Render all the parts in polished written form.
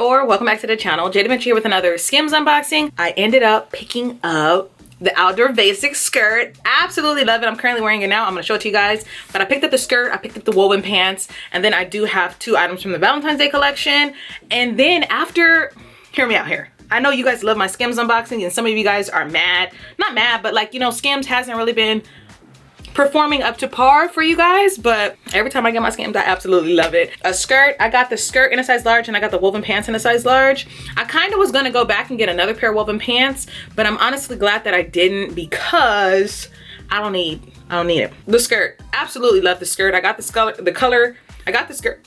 or welcome back to the channel. jdevincicollabs here with another Skims unboxing. I ended up picking up the outdoor basics skirt. Absolutely love it. I'm currently wearing it now. I'm gonna show it to you guys. But I picked up the skirt, I picked up the woven pants, and then I do have 2 items from the Valentine's Day collection. And then after, hear me out here. I know you guys love my Skims unboxing, and some of you guys are mad. Not mad, but like, you know, Skims hasn't really been performing up to par for you guys, but every time I get my Skims, I absolutely love it. A skirt, I got the skirt in a size large and I got the woven pants in a size large. I kind of was gonna go back and get another pair of woven pants, but I'm honestly glad that I didn't because I don't need it. The skirt, absolutely love the skirt. I got the color, I got the skirt.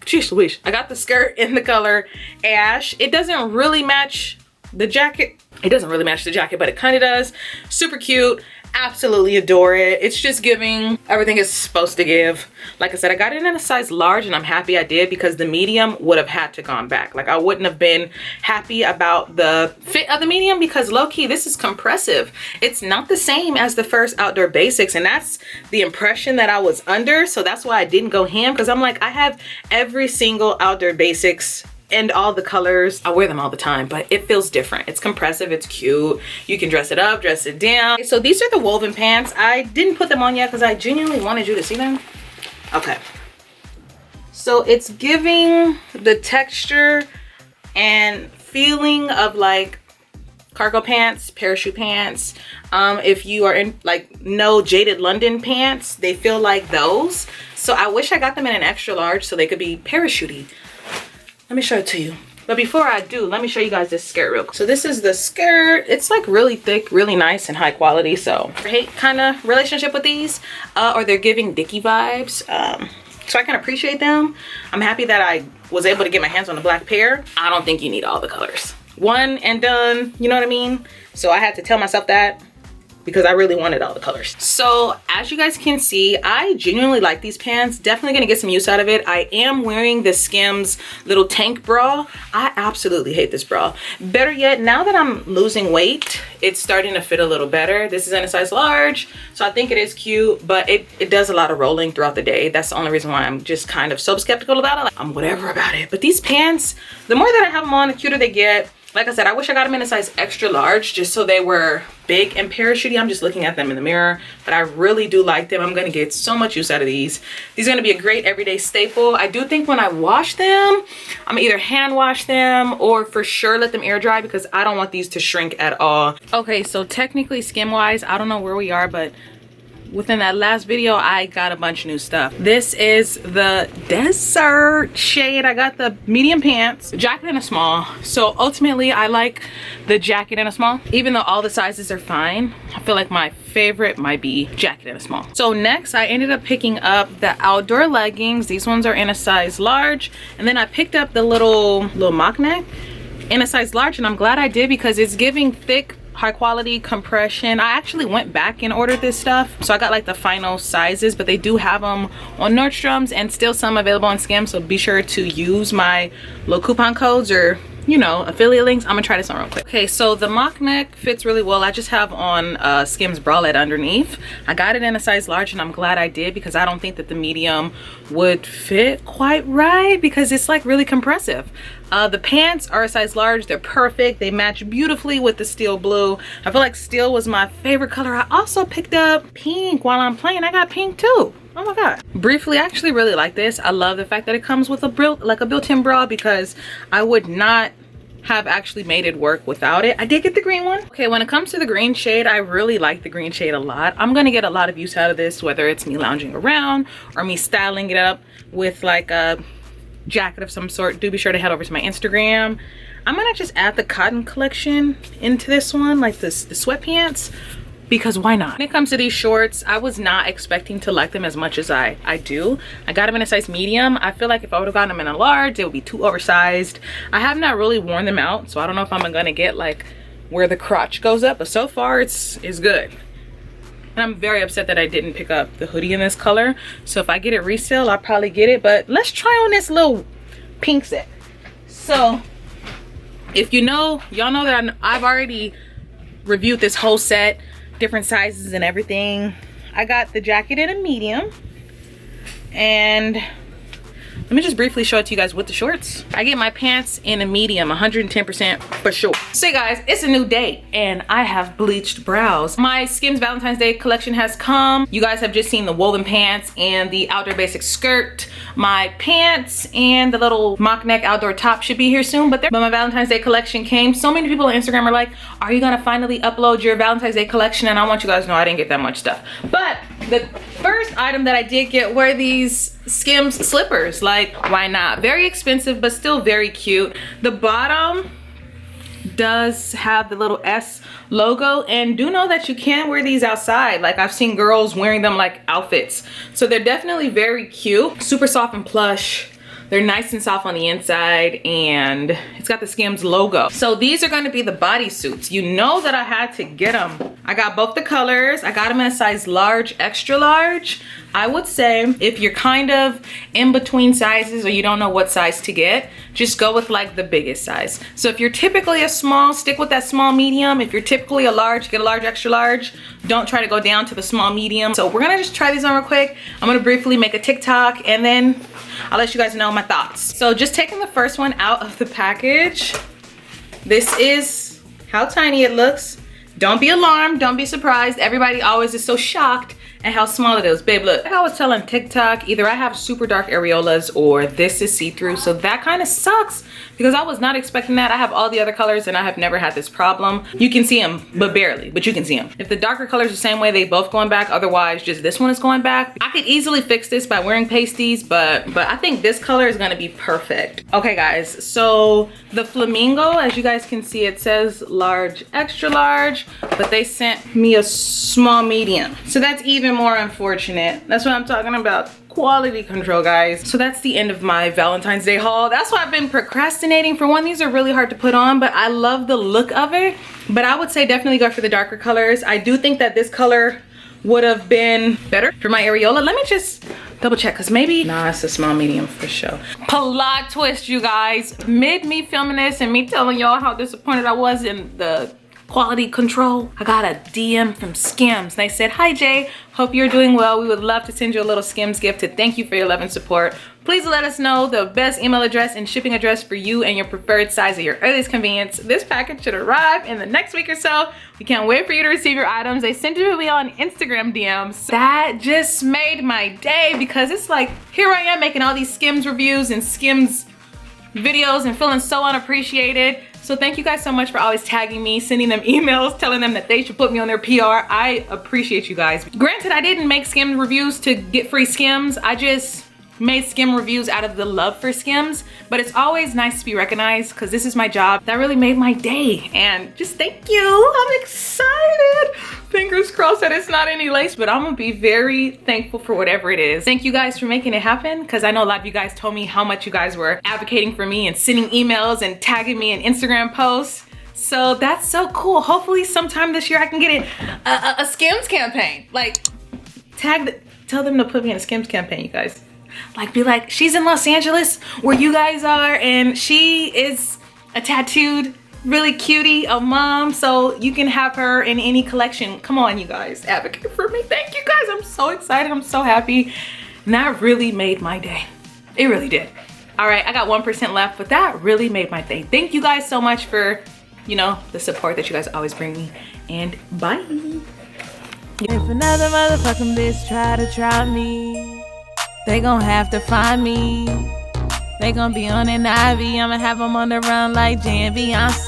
Jeez Louise, I got the skirt in the color ash. It doesn't really match the jacket. It doesn't really match the jacket, but it kind of does. Super cute. Absolutely adore it. It's just giving everything it's supposed to give. Like I said, I got it in a size large and I'm happy I did because the medium would have had to gone back. Like I wouldn't have been happy about the fit of the medium because low-key this is compressive. It's not the same as the first outdoor basics, and that's the impression that I was under. So that's why I didn't go ham, because I'm like, I have every single outdoor basics and all the colors. I wear them all the time, but it feels different. It's compressive, it's cute. You can dress it up, dress it down. Okay, so these are the woven pants. I didn't put them on yet because I genuinely wanted you to see them. Okay. So it's giving the texture and feeling of like cargo pants, parachute pants. If you are in like no Jaded London pants, they feel like those. So I wish I got them in an extra large so they could be parachutey. Let me show it to you. But before I do, let me show you guys this skirt real quick. So this is the skirt. It's like really thick, really nice and high quality. So I hate kind of relationship with these, or they're giving Dickie vibes. So I can appreciate them. I'm happy that I was able to get my hands on the black pair. I don't think you need all the colors. One and done, you know what I mean? So I had to tell myself that because I really wanted all the colors. So as you guys can see, I genuinely like these pants. Definitely gonna get some use out of it. I am wearing the Skims little tank bra. I absolutely hate this bra. Better yet, now that I'm losing weight, it's starting to fit a little better. This is in a size large, so I think it is cute, but it does a lot of rolling throughout the day. That's the only reason why I'm just kind of so skeptical about it. Like, I'm whatever about it. But these pants, the more that I have them on, the cuter they get. Like I said, I wish I got them in a size extra large just so they were big and parachutey. I'm just looking at them in the mirror, but I really do like them. I'm gonna get so much use out of these. These are gonna be a great everyday staple. I do think when I wash them, I'm gonna either hand wash them or for sure let them air dry because I don't want these to shrink at all. Okay, so technically skim wise, I don't know where we are, but within that last video, I got a bunch of new stuff. This is the desert shade. I got the medium pants, jacket in a small. So ultimately, I like the jacket in a small. Even though all the sizes are fine, I feel like my favorite might be jacket in a small. So next, I ended up picking up the outdoor leggings. These ones are in a size large. And then I picked up the little mock neck in a size large. And I'm glad I did because it's giving thick, high quality compression. I actually went back and ordered this stuff, so I got like the final sizes, but they do have them on Nordstrom's and still some available on Skims, so be sure to use my little coupon codes or, you know, affiliate links. I'm gonna try this on real quick. Okay, so the mock neck fits really well. I just have on Skims bralette underneath. I got it in a size large and I'm glad I did because I don't think that the medium would fit quite right because it's like really compressive. The pants are a size large. They're perfect. They match beautifully with the steel blue. I feel like steel was my favorite color. I also picked up pink while I'm playing. I got pink too. Oh my god. Briefly, I actually really like this. I love the fact that it comes with a built-in bra because I would not have actually made it work without it. I did get the green one. Okay, when it comes to the green shade, I really like the green shade a lot. I'm gonna get a lot of use out of this, whether it's me lounging around or me styling it up with like a jacket of some sort. Do be sure to head over to my Instagram. I'm gonna just add the cotton collection into this one, like the sweatpants, because why not? When it comes to these shorts, I was not expecting to like them as much as I do. I got them in a size medium. I feel like if I would have gotten them in a large, it would be too oversized. I have not really worn them out, so I don't know if I'm gonna get like where the crotch goes up, but so far it's good. And I'm very upset that I didn't pick up the hoodie in this color. So if I get it resale, I'll probably get it. But let's try on this little pink set. So if you know, y'all know that I've already reviewed this whole set, different sizes and everything. I got the jacket in a medium. And Let me just briefly show it to you guys with the shorts. I get my pants in a medium, 110% for sure. So you guys, it's a new day and I have bleached brows. My Skims Valentine's Day collection has come. You guys have just seen the woven pants and the outdoor basic skirt. My pants and the little mock neck outdoor top should be here soon, but my Valentine's Day collection came. So many people on Instagram are like, are you gonna finally upload your Valentine's Day collection? And I want you guys to know I didn't get that much stuff. But the first item that I did get were these Skims slippers. Like, why not? Very expensive, but still very cute. The bottom does have the little S logo, and do know that you can wear these outside. Like, I've seen girls wearing them like outfits. So they're definitely very cute. Super soft and plush. They're nice and soft on the inside, and it's got the Skims logo. So these are gonna be the bodysuits. You know that I had to get them. I got both the colors. I got them in a size large, extra large. I would say if you're kind of in between sizes or you don't know what size to get, just go with like the biggest size. So if you're typically a small, stick with that small medium. If you're typically a large, get a large, extra large. Don't try to go down to the small medium. So we're gonna just try these on real quick. I'm gonna briefly make a TikTok and then I'll let you guys know my thoughts. So just taking the first one out of the package. This is how tiny it looks. Don't be alarmed, don't be surprised. Everybody always is so shocked at how small it is. Babe, look, like I was telling TikTok, either I have super dark areolas or this is see-through. So that kind of sucks because I was not expecting that. I have all the other colors and I have never had this problem. You can see them, but barely, but you can see them. If the darker colors the same way, they both going back. Otherwise, just this one is going back. I could easily fix this by wearing pasties, but I think this color is gonna be perfect. Okay guys, so the flamingo, as you guys can see, it says large, extra large, but they sent me a small medium. So that's even more unfortunate. That's what I'm talking about. Quality control, guys. So that's the end of my Valentine's Day haul. That's why I've been procrastinating. For one, these are really hard to put on, but I love the look of it. But I would say definitely go for the darker colors. I do think that this color would have been better for my areola. Let me just double check, because maybe, nah, it's a small medium for sure. Plot twist, you guys. Mid me filming this and me telling y'all how disappointed I was in the quality control, I got a DM from Skims. They said, hi Jay, hope you're doing well. We would love to send you a little Skims gift to thank you for your love and support. Please let us know the best email address and shipping address for you and your preferred size at your earliest convenience. This package should arrive in the next week or so. We can't wait for you to receive your items. They sent it to me on Instagram DMs. That just made my day because it's like, here I am making all these Skims reviews and Skims videos and feeling so unappreciated. So thank you guys so much for always tagging me, sending them emails, telling them that they should put me on their PR. I appreciate you guys. Granted, I didn't make Skims reviews to get free Skims. I just made Skim reviews out of the love for Skims, but it's always nice to be recognized because this is my job. That really made my day, and just thank you. I'm excited. Fingers crossed that it's not any lace, but I'm gonna be very thankful for whatever it is. Thank you guys for making it happen, because I know a lot of you guys told me how much you guys were advocating for me and sending emails and tagging me in Instagram posts. So that's so cool. Hopefully sometime this year I can get a Skims campaign. Like, tell them to put me in a Skims campaign, you guys. Like, be like, she's in Los Angeles where you guys are, and she is a tattooed, really cutie, a mom, so you can have her in any collection. Come on, you guys, advocate for me. Thank you guys. I'm so excited. I'm so happy. And that really made my day. It really did. All right, I got 1% left, but that really made my day. Thank you guys so much for, you know, the support that you guys always bring me, and bye. If another motherfucking bitch try me, they gon' have to find me. They gon' be on an IV. I'ma have them on the run like Jay and Beyonce.